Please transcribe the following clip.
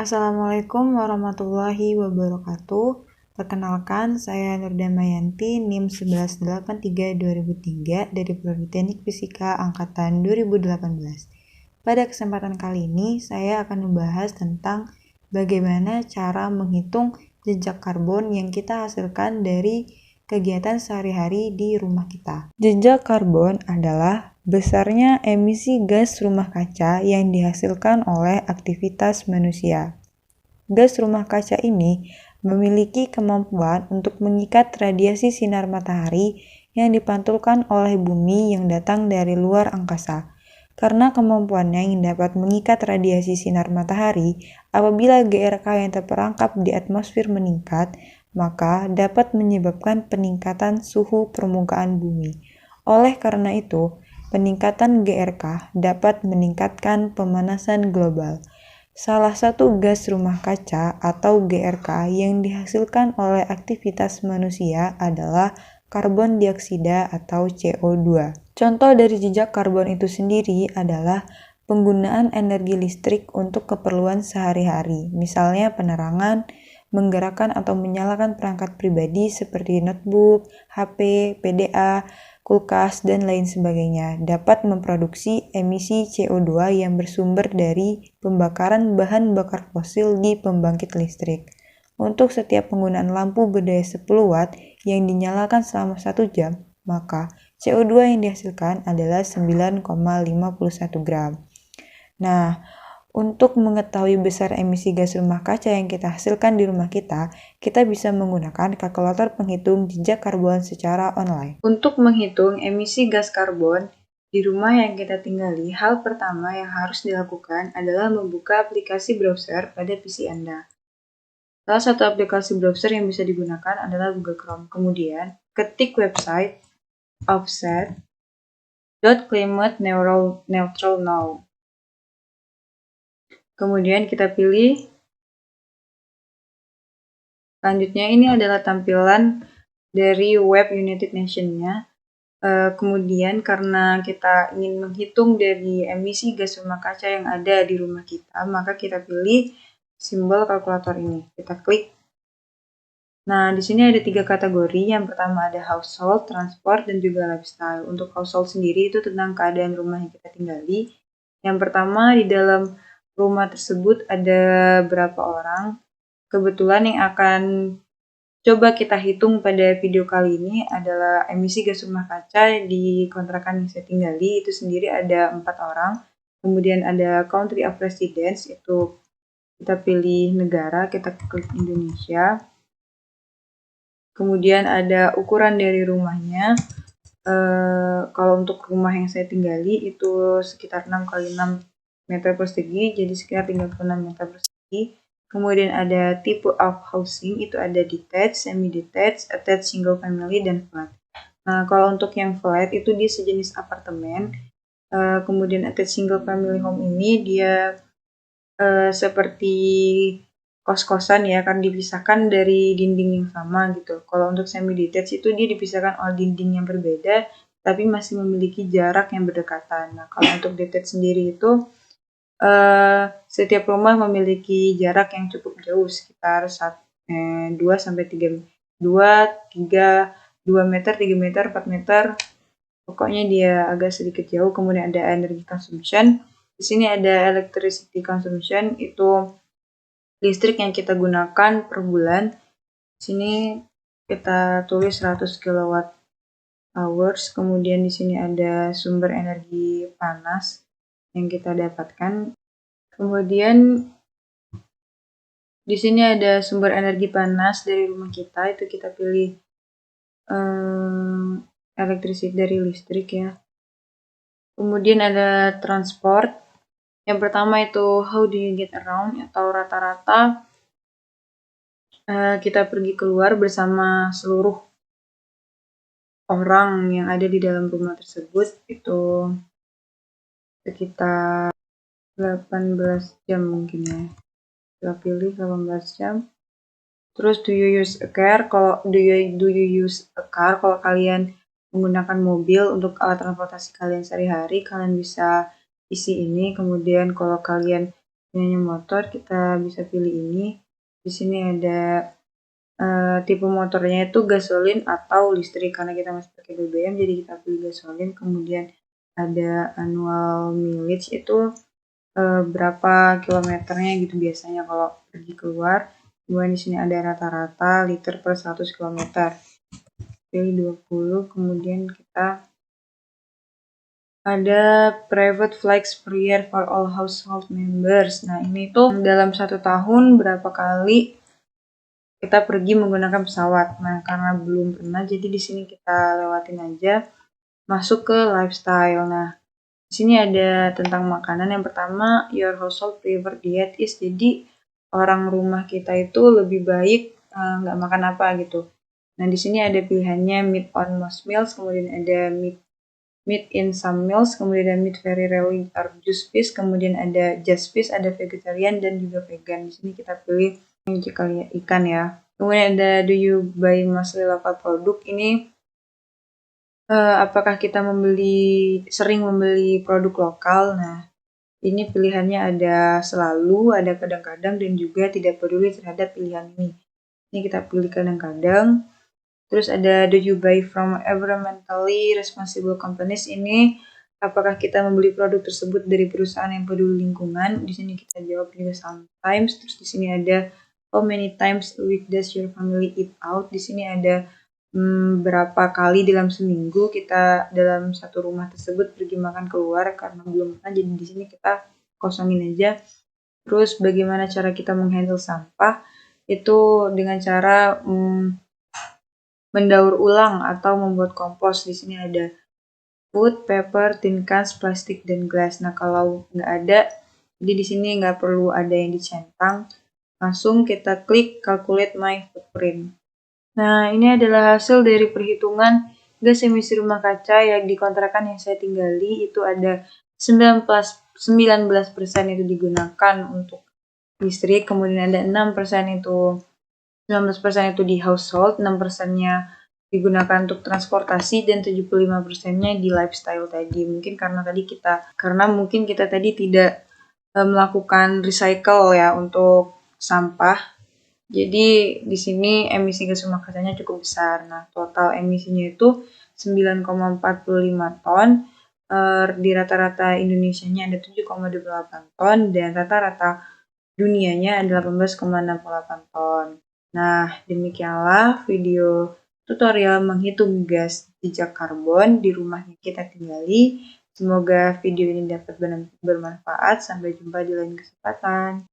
Assalamualaikum warahmatullahi wabarakatuh. Perkenalkan, saya Nur Damayanti, NIM 1183/2003 dari Prodi Teknik Fisika Angkatan 2018. Pada kesempatan kali ini, saya akan membahas tentang bagaimana cara menghitung jejak karbon yang kita hasilkan dari kegiatan sehari-hari di rumah kita. Jejak karbon adalah besarnya emisi gas rumah kaca yang dihasilkan oleh aktivitas manusia. Gas rumah kaca ini memiliki kemampuan untuk mengikat radiasi sinar matahari yang dipantulkan oleh bumi yang datang dari luar angkasa. Karena kemampuannya yang dapat mengikat radiasi sinar matahari, apabila GRK yang terperangkap di atmosfer meningkat, maka dapat menyebabkan peningkatan suhu permukaan bumi. Oleh karena itu, peningkatan GRK dapat meningkatkan pemanasan global. Salah satu gas rumah kaca atau GRK yang dihasilkan oleh aktivitas manusia adalah karbon dioksida atau CO2. Contoh dari jejak karbon itu sendiri adalah penggunaan energi listrik untuk keperluan sehari-hari, misalnya penerangan, menggerakkan atau menyalakan perangkat pribadi seperti notebook, HP, PDA, kulkas, dan lain sebagainya, dapat memproduksi emisi CO2 yang bersumber dari pembakaran bahan bakar fosil di pembangkit listrik. Untuk setiap penggunaan lampu berdaya 10 watt yang dinyalakan selama 1 jam, maka CO2 yang dihasilkan adalah 9,51 gram. Nah, untuk mengetahui besar emisi gas rumah kaca yang kita hasilkan di rumah kita bisa menggunakan kalkulator penghitung jejak karbon secara online. Untuk menghitung emisi gas karbon di rumah yang kita tinggali, hal pertama yang harus dilakukan adalah membuka aplikasi browser pada PC Anda. Salah satu aplikasi browser yang bisa digunakan adalah Google Chrome. Kemudian, ketik website offset.climateneutral now. Kemudian kita pilih. Selanjutnya ini adalah tampilan dari web United Nations-nya. Kemudian karena kita ingin menghitung dari emisi gas rumah kaca yang ada di rumah kita, maka kita pilih simbol kalkulator ini. Kita klik. Nah, di sini ada 3 kategori. Yang pertama ada household, transport, dan juga lifestyle. Untuk household sendiri itu tentang keadaan rumah yang kita tinggali. Yang pertama, di dalam rumah tersebut ada berapa orang. Kebetulan yang akan coba kita hitung pada video kali ini adalah emisi gas rumah kaca di kontrakan yang saya tinggali. Itu sendiri ada 4 orang. Kemudian ada country of residence, itu kita pilih negara, kita klik Indonesia. Kemudian ada ukuran dari rumahnya. Kalau untuk rumah yang saya tinggali itu sekitar 6 x 6 meter persegi, jadi sekitar 36 meter persegi. Kemudian ada tipe of housing, itu ada detached, semi-detached, attached, single family, dan flat. Nah, kalau untuk yang flat itu dia sejenis apartemen. Kemudian attached single family home ini dia seperti kos-kosan ya, kan dipisahkan dari dinding yang sama gitu. Kalau untuk semi-detached itu dia dipisahkan oleh dinding yang berbeda, tapi masih memiliki jarak yang berdekatan. Nah, kalau untuk detached sendiri itu setiap rumah memiliki jarak yang cukup jauh, sekitar 2 meter, 3 meter, 4 meter. Pokoknya dia agak sedikit jauh. Kemudian ada energy consumption. Di sini ada electricity consumption, itu listrik yang kita gunakan per bulan. Di sini kita tulis 100 kWh. Kemudian di sini ada sumber energi panas yang kita dapatkan. Kemudian di sini ada sumber energi panas dari rumah kita, itu kita pilih elektrisiti dari listrik ya. Kemudian ada transport. Yang pertama itu how do you get around, atau rata-rata kita pergi keluar bersama seluruh orang yang ada di dalam rumah tersebut, itu sekitar 18 jam mungkin ya. Kita pilih 18 jam. Terus do you use a car? Kalau do you use a car, kalau kalian menggunakan mobil untuk alat transportasi kalian sehari-hari, kalian bisa isi ini. Kemudian kalau kalian punyanya motor, kita bisa pilih ini. Di sini ada tipe motornya itu gasolin atau listrik, karena kita masih pakai BBM jadi kita pilih gasolin. Kemudian ada annual mileage, itu berapa kilometernya gitu biasanya kalau pergi keluar. Kemudian di sini ada rata-rata liter per 100 km. Pilih 20, kemudian kita ada private flights per year for all household members. Nah, ini tuh dalam 1 tahun berapa kali kita pergi menggunakan pesawat. Nah, karena belum pernah, jadi di sini kita lewatin aja. Masuk ke lifestyle. Nah, di sini ada tentang makanan. Yang pertama, your household preferred diet is, jadi orang rumah kita itu lebih baik nggak makan apa gitu. Nah, di sini ada pilihannya meat on most meals, kemudian ada meat in some meals, kemudian ada meat very rarely or just fish, kemudian ada just fish, ada vegetarian dan juga vegan. Di sini kita pilih yang ikan ya. Kemudian ada do you buy mostly local product. Ini apakah kita sering membeli produk lokal. Nah, ini pilihannya ada selalu, ada kadang-kadang, dan juga tidak peduli terhadap pilihan ini. Ini kita pilih kadang-kadang. Terus ada do you buy from environmentally responsible companies. Ini apakah kita membeli produk tersebut dari perusahaan yang peduli lingkungan. Di sini kita jawab juga sometimes. Terus di sini ada how many times a week does your family eat out. Di sini ada berapa kali dalam seminggu kita dalam satu rumah tersebut pergi makan keluar, karena belum pernah jadi di sini kita kosongin aja. Terus bagaimana cara kita menghandle sampah, itu dengan cara mendaur ulang atau membuat kompos. Di sini ada food, paper, tin cans, plastik, dan glass. Nah, kalau nggak ada, jadi di sini nggak perlu ada yang dicentang, langsung kita klik calculate my footprint. Nah, ini adalah hasil dari perhitungan gas emisi rumah kaca yang di kontrakan yang saya tinggali. Itu ada 19% itu digunakan untuk listrik, kemudian ada 19% itu di household, 6%-nya digunakan untuk transportasi, dan 75%-nya di lifestyle tadi. Mungkin karena mungkin kita tadi tidak melakukan recycle ya untuk sampah. Jadi di sini emisi gas rumah kacanya cukup besar. Nah, total emisinya itu 9,45 ton. Di rata-rata Indonesianya ada 7,28 ton, dan rata-rata dunianya ada 18,68 ton. Nah, demikianlah video tutorial menghitung gas jejak karbon di rumah yang kita tinggali. Semoga video ini dapat bermanfaat. Sampai jumpa di lain kesempatan.